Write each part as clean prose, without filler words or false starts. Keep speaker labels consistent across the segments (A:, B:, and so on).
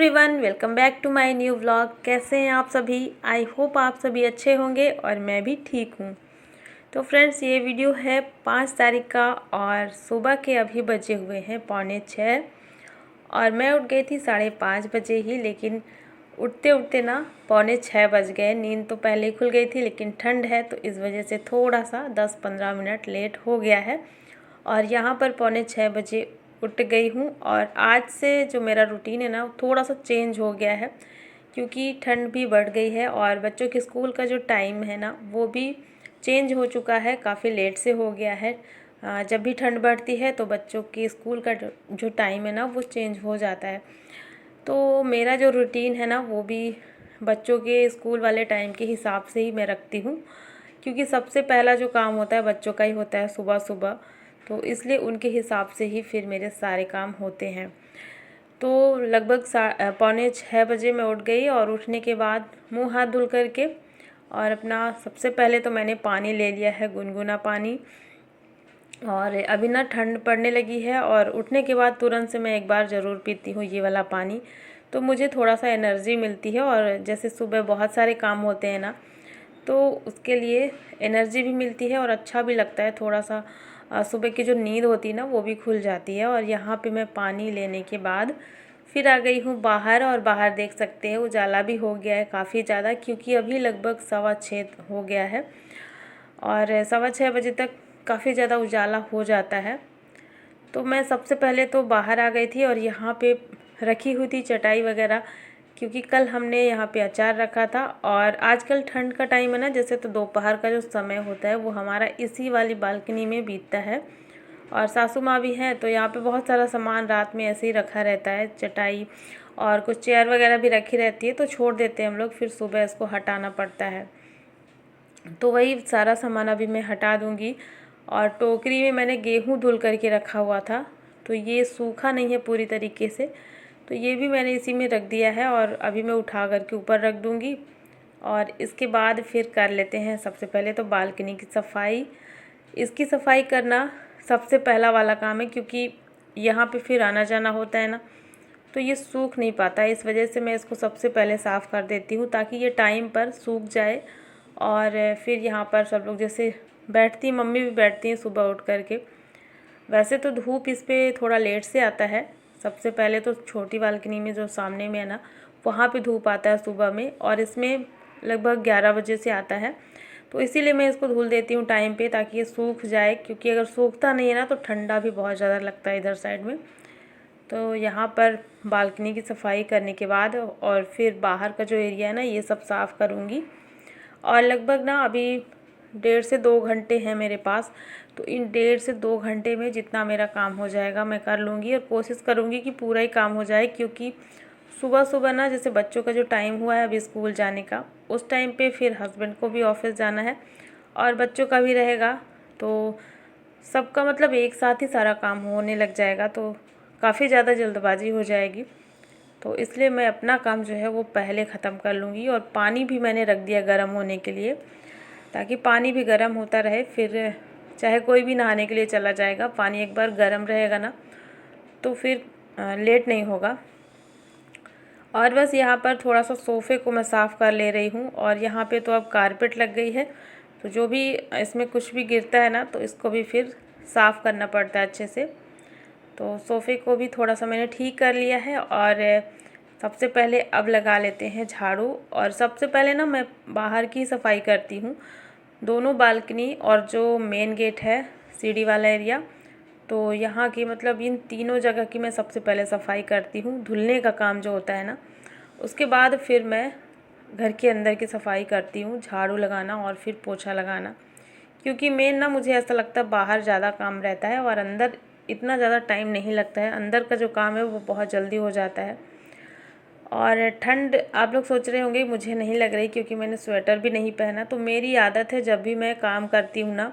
A: Everyone, welcome back to my new vlog. कैसे हैं आप सभी? आई होप आप सभी अच्छे होंगे और मैं भी ठीक हूँ। तो फ्रेंड्स, ये वीडियो है 5 तारीख का और सुबह के अभी बजे हुए हैं 5:45 और मैं उठ गई थी 5:30 बजे ही, लेकिन उठते उठते ना 5:45 बज गए। नींद तो पहले ही खुल गई थी, लेकिन ठंड है तो इस वजह से थोड़ा सा 10-15 मिनट लेट हो गया है और यहाँ पर 5:45 बजे उठ गई हूँ। और आज से जो मेरा रूटीन है ना थोड़ा सा चेंज हो गया है, क्योंकि ठंड भी बढ़ गई है और बच्चों के स्कूल का जो टाइम है ना वो भी चेंज हो चुका है, काफ़ी लेट से हो गया है। जब भी ठंड बढ़ती है तो बच्चों के स्कूल का जो टाइम है ना वो चेंज हो जाता है। तो मेरा जो रूटीन है ना वो भी बच्चों के स्कूल वाले टाइम के हिसाब से ही मैं रखती हूँ, क्योंकि सबसे पहला जो काम होता है बच्चों का ही होता है सुबह सुबह, तो इसलिए उनके हिसाब से ही फिर मेरे सारे काम होते हैं। तो लगभग 5:45 बजे मैं उठ गई और उठने के बाद मुंह हाथ धुल करके और अपना सबसे पहले तो मैंने पानी ले लिया है, गुनगुना पानी। और अभी ना ठंड पड़ने लगी है और उठने के बाद तुरंत से मैं एक बार ज़रूर पीती हूँ ये वाला पानी, तो मुझे थोड़ा सा एनर्जी मिलती है। और जैसे सुबह बहुत सारे काम होते हैं ना तो उसके लिए एनर्जी भी मिलती है और अच्छा भी लगता है। थोड़ा सा सुबह की जो नींद होती है ना वो भी खुल जाती है। और यहाँ पे मैं पानी लेने के बाद फिर आ गई हूँ बाहर, और बाहर देख सकते हैं उजाला भी हो गया है काफ़ी ज़्यादा, क्योंकि अभी लगभग 6:15 हो गया है और 6:15 बजे तक काफ़ी ज़्यादा उजाला हो जाता है। तो मैं सबसे पहले तो बाहर आ गई थी और यहाँ पे रखी हुई थी चटाई वगैरह, क्योंकि कल हमने यहाँ पे अचार रखा था। और आजकल ठंड का टाइम है ना, जैसे तो दोपहर का जो समय होता है वो हमारा इसी वाली बालकनी में बीतता है। और सासू माँ भी हैं तो यहाँ पे बहुत सारा सामान रात में ऐसे ही रखा रहता है, चटाई और कुछ चेयर वगैरह भी रखी रहती है, तो छोड़ देते हैं हम लोग, फिर सुबह इसको हटाना पड़ता है। तो वही सारा सामान अभी मैं हटा दूँगी। और टोकरी में मैंने गेहूँ धुल करके रखा हुआ था, तो ये सूखा नहीं है पूरी तरीके से, तो ये भी मैंने इसी में रख दिया है और अभी मैं उठा करके ऊपर रख दूँगी। और इसके बाद फिर कर लेते हैं सबसे पहले तो बालकनी की सफाई। इसकी सफाई करना सबसे पहला वाला काम है, क्योंकि यहाँ पे फिर आना जाना होता है ना, तो ये सूख नहीं पाता है। इस वजह से मैं इसको सबसे पहले साफ़ कर देती हूँ ताकि ये टाइम पर सूख जाए। और फिर यहाँ पर सब लोग जैसे बैठती, मम्मी भी बैठती हैं सुबह उठ करके। वैसे तो धूप इस पर थोड़ा लेट से आता है, सबसे पहले तो छोटी बालकनी में जो सामने में है ना वहाँ पे धूप आता है सुबह में, और इसमें लगभग 11 बजे से आता है। तो इसीलिए मैं इसको धुल देती हूँ टाइम पे, ताकि ये सूख जाए, क्योंकि अगर सूखता नहीं है ना तो ठंडा भी बहुत ज़्यादा लगता है इधर साइड में। तो यहाँ पर बालकनी की सफाई करने के बाद और फिर बाहर का जो एरिया है ना ये सब साफ़ करूँगी। और लगभग ना अभी 1.5 से 2 घंटे हैं मेरे पास, तो इन 1.5 से 2 घंटे में जितना मेरा काम हो जाएगा मैं कर लूँगी और कोशिश करूँगी कि पूरा ही काम हो जाए। क्योंकि सुबह सुबह ना जैसे बच्चों का जो टाइम हुआ है अभी स्कूल जाने का, उस टाइम पे फिर हस्बैंड को भी ऑफिस जाना है और बच्चों का भी रहेगा, तो सबका मतलब एक साथ ही सारा काम होने लग जाएगा, तो काफ़ी ज़्यादा जल्दबाजी हो जाएगी। तो इसलिए मैं अपना काम जो है वो पहले ख़त्म कर लूँगी। और पानी भी मैंने रख दिया गर्म होने के लिए, ताकि पानी भी गर्म होता रहे। फिर चाहे कोई भी नहाने के लिए चला जाएगा, पानी एक बार गर्म रहेगा ना तो फिर लेट नहीं होगा। और बस यहाँ पर थोड़ा सा सोफ़े को मैं साफ़ कर ले रही हूँ। और यहाँ पे तो अब कारपेट लग गई है, तो जो भी इसमें कुछ भी गिरता है ना तो इसको भी फिर साफ़ करना पड़ता है अच्छे से। तो सोफ़े को भी थोड़ा सा मैंने ठीक कर लिया है। और सबसे पहले अब लगा लेते हैं झाड़ू। और सबसे पहले ना मैं बाहर की सफाई करती हूँ, दोनों बालकनी और जो मेन गेट है सीढ़ी वाला एरिया, तो यहाँ की मतलब इन तीनों जगह की मैं सबसे पहले सफाई करती हूँ, धुलने का काम जो होता है ना। उसके बाद फिर मैं घर के अंदर की सफाई करती हूँ, झाड़ू लगाना और फिर पोछा लगाना, क्योंकि मेन ना मुझे ऐसा लगता है बाहर ज़्यादा काम रहता है और अंदर इतना ज़्यादा टाइम नहीं लगता है। अंदर का जो काम है वो बहुत जल्दी हो जाता है। और ठंड आप लोग सोच रहे होंगे मुझे नहीं लग रही, क्योंकि मैंने स्वेटर भी नहीं पहना। तो मेरी आदत है जब भी मैं काम करती हूँ ना,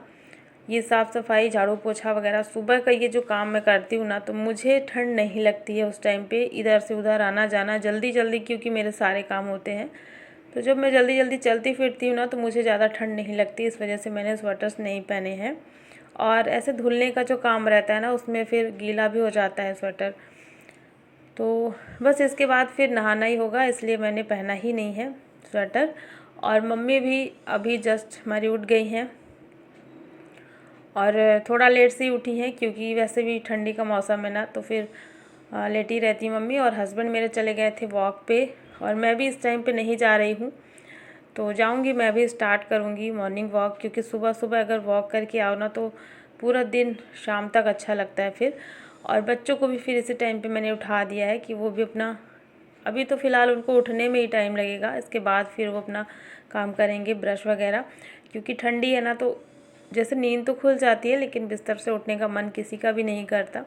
A: ये साफ़ सफाई झाड़ू पोछा वगैरह सुबह का ये जो काम मैं करती हूँ ना, तो मुझे ठंड नहीं लगती है उस टाइम पे। इधर से उधर आना जाना जल्दी जल्दी, क्योंकि मेरे सारे काम होते हैं, तो जब मैं जल्दी जल्दी चलती फिरती हूँ ना तो मुझे ज़्यादा ठंड नहीं लगती। इस वजह से मैंने स्वेटर्स नहीं पहने हैं। और ऐसे धुलने का जो काम रहता है ना उसमें फिर गीला भी हो जाता है स्वेटर, तो बस इसके बाद फिर नहाना ही होगा, इसलिए मैंने पहना ही नहीं है स्वेटर। और मम्मी भी अभी जस्ट हमारी उठ गई हैं और थोड़ा लेट से ही उठी हैं, क्योंकि वैसे भी ठंडी का मौसम है ना, तो फिर लेट ही रहती मम्मी। और हस्बैंड मेरे चले गए थे वॉक पे, और मैं भी इस टाइम पे नहीं जा रही हूँ, तो जाऊँगी मैं भी, स्टार्ट करूँगी मॉर्निंग वॉक। क्योंकि सुबह सुबह अगर वॉक करके आओ ना तो पूरा दिन शाम तक अच्छा लगता है फिर। और बच्चों को भी फिर इसी टाइम पे मैंने उठा दिया है कि वो भी अपना, अभी तो फ़िलहाल उनको उठने में ही टाइम लगेगा, इसके बाद फिर वो अपना काम करेंगे ब्रश वगैरह। क्योंकि ठंडी है ना, तो जैसे नींद तो खुल जाती है लेकिन बिस्तर से उठने का मन किसी का भी नहीं करता,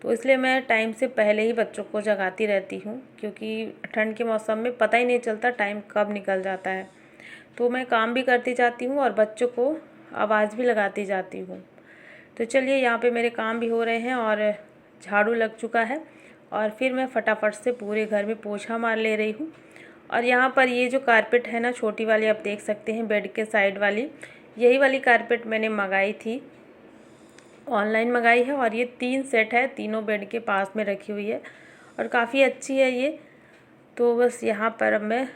A: तो इसलिए मैं टाइम से पहले ही बच्चों को जगाती रहती हूँ। क्योंकि ठंड के मौसम में पता ही नहीं चलता टाइम कब निकल जाता है, तो मैं काम भी करती जाती हूँ और बच्चों को आवाज़ भी लगाती जाती हूँ। तो चलिए, यहाँ पे मेरे काम भी हो रहे हैं और झाड़ू लग चुका है, और फिर मैं फटाफट से पूरे घर में पोछा मार ले रही हूँ। और यहाँ पर ये जो कारपेट है ना, छोटी वाली, आप देख सकते हैं बेड के साइड वाली, यही वाली कारपेट मैंने मंगाई थी, ऑनलाइन मंगाई है। और ये 3 सेट है, तीनों बेड के पास में रखी हुई है और काफ़ी अच्छी है ये। तो बस यहाँ पर अब मैं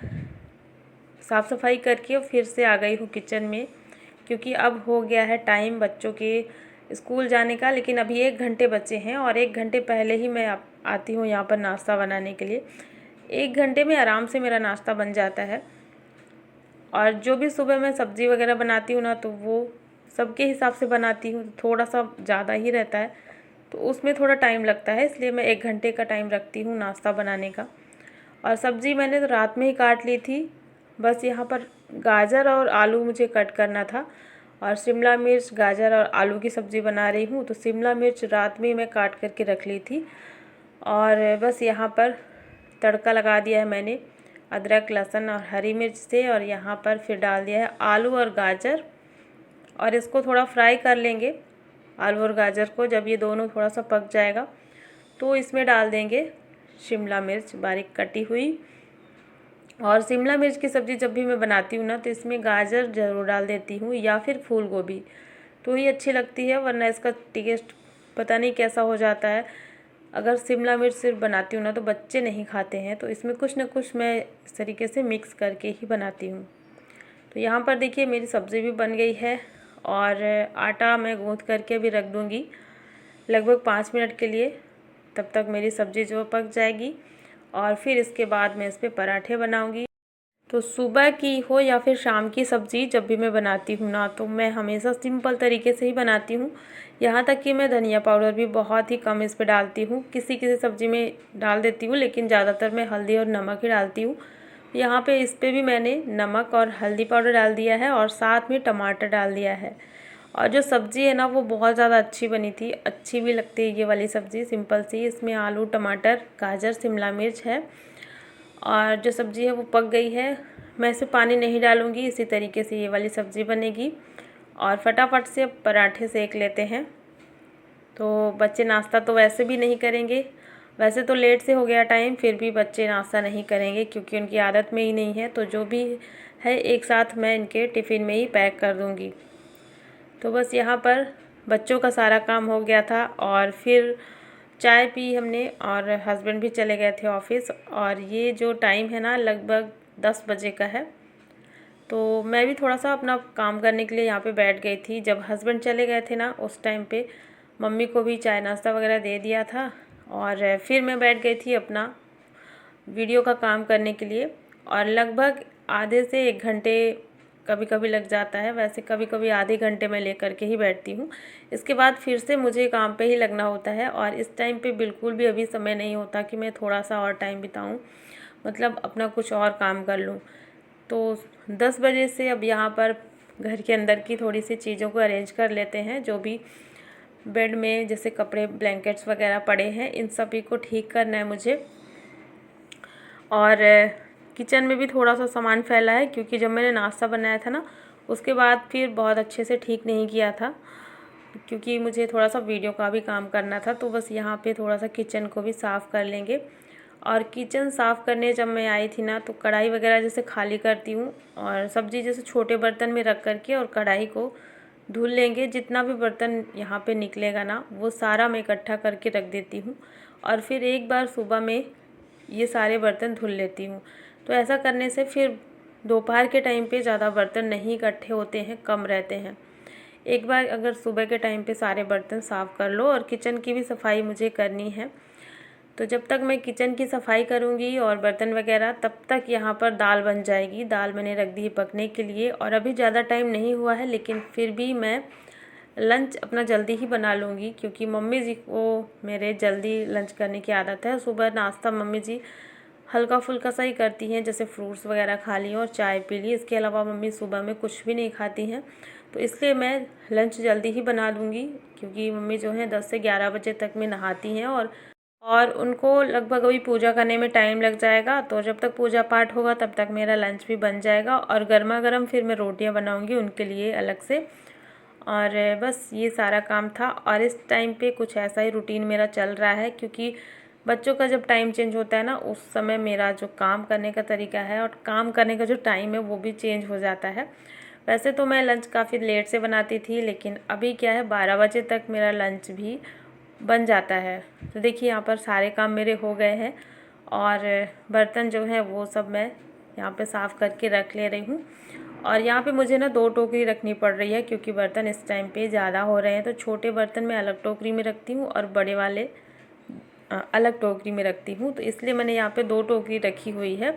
A: साफ़ सफाई करके फिर से आ गई हूँ किचन में, क्योंकि अब हो गया है टाइम बच्चों के स्कूल जाने का। लेकिन अभी 1 घंटे बचे हैं और 1 घंटे पहले ही मैं आती हूँ यहाँ पर नाश्ता बनाने के लिए। 1 घंटे में आराम से मेरा नाश्ता बन जाता है। और जो भी सुबह मैं सब्ज़ी वगैरह बनाती हूँ ना, तो वो सबके हिसाब से बनाती हूँ, थोड़ा सा ज़्यादा ही रहता है, तो उसमें थोड़ा टाइम लगता है, इसलिए मैं 1 घंटे का टाइम रखती हूँ नाश्ता बनाने का। और सब्ज़ी मैंने तो रात में ही काट ली थी, बस यहाँ पर गाजर और आलू मुझे कट करना था। और शिमला मिर्च, गाजर और आलू की सब्ज़ी बना रही हूँ, तो शिमला मिर्च रात में ही मैं काट करके रख ली थी। और बस यहाँ पर तड़का लगा दिया है मैंने अदरक, लहसुन और हरी मिर्च से। और यहाँ पर फिर डाल दिया है आलू और गाजर, और इसको थोड़ा फ्राई कर लेंगे आलू और गाजर को। जब ये दोनों थोड़ा सा पक जाएगा तो इसमें डाल देंगे शिमला मिर्च बारीक कटी हुई। और शिमला मिर्च की सब्ज़ी जब भी मैं बनाती हूँ ना, तो इसमें गाजर ज़रूर डाल देती हूँ या फिर फूल गोभी, तो ही अच्छी लगती है, वरना इसका टेस्ट पता नहीं कैसा हो जाता है। अगर शिमला मिर्च सिर्फ बनाती हूँ ना, तो बच्चे नहीं खाते हैं, तो इसमें कुछ न कुछ मैं इस तरीके से मिक्स करके ही बनाती हूँ। तो यहाँ पर देखिए मेरी सब्ज़ी भी बन गई है, और आटा मैं गूँथ करके भी रख दूँगी लगभग 5 मिनट के लिए, तब तक मेरी सब्ज़ी जो पक जाएगी। और फिर इसके बाद मैं इस पर पराठे बनाऊँगी। तो सुबह की हो या फिर शाम की सब्ज़ी जब भी मैं बनाती हूँ ना, तो मैं हमेशा सिंपल तरीके से ही बनाती हूँ। यहाँ तक कि मैं धनिया पाउडर भी बहुत ही कम इस पे डालती हूँ, किसी किसी सब्ज़ी में डाल देती हूँ, लेकिन ज़्यादातर मैं हल्दी और नमक ही डालती हूँ। यहाँ पे इस पे भी मैंने नमक और हल्दी पाउडर डाल दिया है, और साथ में टमाटर डाल दिया है। और जो सब्ज़ी है ना, वो बहुत ज़्यादा अच्छी बनी थी, अच्छी भी लगती है ये वाली सब्ज़ी सिंपल सी। इसमें आलू, टमाटर, गाजर, शिमला मिर्च है, और जो सब्ज़ी है वो पक गई है। मैं इसमें पानी नहीं डालूँगी, इसी तरीके से ये वाली सब्ज़ी बनेगी। और फटाफट से पराठे सेक लेते हैं। तो बच्चे नाश्ता तो वैसे भी नहीं करेंगे, वैसे तो लेट से हो गया टाइम, फिर भी बच्चे नाश्ता नहीं करेंगे क्योंकि उनकी आदत में ही नहीं है। तो जो भी है एक साथ मैं इनके टिफ़िन में ही पैक कर दूँगी। तो बस यहाँ पर बच्चों का सारा काम हो गया था, और फिर चाय पी हमने, और हस्बैंड भी चले गए थे ऑफिस। और ये जो टाइम है ना, लगभग 10 बजे का है। तो मैं भी थोड़ा सा अपना काम करने के लिए यहाँ पे बैठ गई थी। जब हस्बैंड चले गए थे ना, उस टाइम पे मम्मी को भी चाय नाश्ता वगैरह दे दिया था, और फिर मैं बैठ गई थी अपना वीडियो का काम करने के लिए। और लगभग आधे से 1 घंटे कभी कभी लग जाता है, वैसे कभी कभी आधे घंटे में लेकर के ही बैठती हूँ। इसके बाद फिर से मुझे काम पे ही लगना होता है, और इस टाइम पे बिल्कुल भी अभी समय नहीं होता कि मैं थोड़ा सा और टाइम बिताऊँ, मतलब अपना कुछ और काम कर लूँ। तो 10 बजे से अब यहाँ पर घर के अंदर की थोड़ी सी चीज़ों को अरेंज कर लेते हैं। जो भी बेड में जैसे कपड़े, ब्लैंकेट्स वगैरह पड़े हैं, इन सभी को ठीक करना है मुझे। और किचन में भी थोड़ा सा सामान फैला है, क्योंकि जब मैंने नाश्ता बनाया था ना, उसके बाद फिर बहुत अच्छे से ठीक नहीं किया था, क्योंकि मुझे थोड़ा सा वीडियो का भी काम करना था। तो बस यहाँ पे थोड़ा सा किचन को भी साफ़ कर लेंगे। और किचन साफ़ करने जब मैं आई थी ना, तो कढ़ाई वगैरह जैसे खाली करती हूँ, और सब्ज़ी जैसे छोटे बर्तन में रख करके और कढ़ाई को धुल लेंगे। जितना भी बर्तन यहाँ पे निकलेगा ना वो सारा मैं इकट्ठा करके रख देती हूँ और फिर एक बार सुबह में ये सारे बर्तन धुल लेती हूँ। तो ऐसा करने से फिर दोपहर के टाइम पे ज़्यादा बर्तन नहीं इकट्ठे होते हैं, कम रहते हैं। एक बार अगर सुबह के टाइम पे सारे बर्तन साफ़ कर लो, और किचन की भी सफाई मुझे करनी है। तो जब तक मैं किचन की सफाई करूँगी और बर्तन वगैरह, तब तक यहाँ पर दाल बन जाएगी। दाल मैंने रख दी है पकने के लिए और अभी ज़्यादा टाइम नहीं हुआ है, लेकिन फिर भी मैं लंच अपना जल्दी ही बना लूँगी क्योंकि मम्मी जी को मेरे जल्दी लंच करने की आदत है। सुबह नाश्ता मम्मी जी हल्का फुल्का सा ही करती हैं, जैसे फ्रूट्स वगैरह खा ली और चाय पी ली। इसके अलावा मम्मी सुबह में कुछ भी नहीं खाती हैं। तो इसलिए मैं लंच जल्दी ही बना लूँगी क्योंकि मम्मी जो है 10 से 11 बजे तक में नहाती हैं और उनको लगभग अभी पूजा करने में टाइम लग जाएगा। तो जब तक पूजा पाठ होगा तब तक मेरा लंच भी बन जाएगा और गर्मा गर्म फिर मैं रोटियां बनाऊंगी उनके लिए अलग से। और बस ये सारा काम था और इस टाइम पे कुछ ऐसा ही रूटीन मेरा चल रहा है क्योंकि बच्चों का जब टाइम चेंज होता है ना, उस समय मेरा जो काम करने का तरीका है और काम करने का जो टाइम है वो भी चेंज हो जाता है। वैसे तो मैं लंच काफ़ी लेट से बनाती थी, लेकिन अभी क्या है 12 बजे तक मेरा लंच भी बन जाता है। तो देखिए यहाँ पर सारे काम मेरे हो गए हैं और बर्तन जो है वो सब मैं यहाँ पे साफ़ करके रख ले रही हूँ। और यहाँ पे मुझे ना 2 टोकरी रखनी पड़ रही है क्योंकि बर्तन इस टाइम पे ज़्यादा हो रहे हैं। तो छोटे बर्तन मैं अलग टोकरी में रखती हूँ और बड़े वाले अलग टोकरी में रखती हूँ। तो इसलिए मैंने यहाँ पे 2 टोकरी रखी हुई है।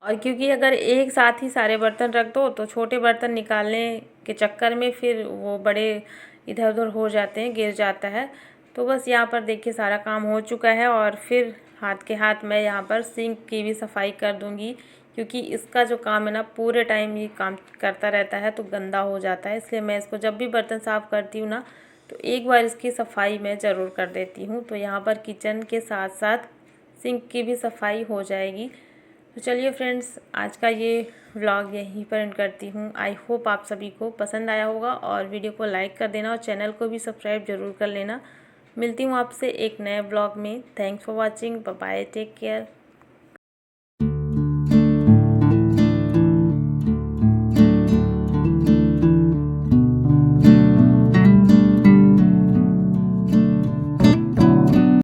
A: और क्योंकि अगर एक साथ ही सारे बर्तन रख दो तो छोटे बर्तन निकालने के चक्कर में फिर वो बड़े इधर उधर हो जाते हैं, गिर जाता है। तो बस यहाँ पर देखिए सारा काम हो चुका है और फिर हाथ के हाथ मैं यहाँ पर सिंक की भी सफाई कर दूँगी क्योंकि इसका जो काम है ना पूरे टाइम ये काम करता रहता है तो गंदा हो जाता है। इसलिए मैं इसको जब भी बर्तन साफ़ करती हूँ ना तो एक बार इसकी सफाई मैं ज़रूर कर देती हूँ। तो यहाँ पर किचन के साथ साथ सिंक की भी सफाई हो जाएगी। तो चलिए फ्रेंड्स, आज का ये व्लॉग यहीं पर एंड करती हूँ। आई होप आप सभी को पसंद आया होगा और वीडियो को लाइक कर देना और चैनल को भी सब्सक्राइब ज़रूर कर लेना। मिलती हूँ आपसे एक नए व्लॉग में। Thanks for watching. Bye bye, take care.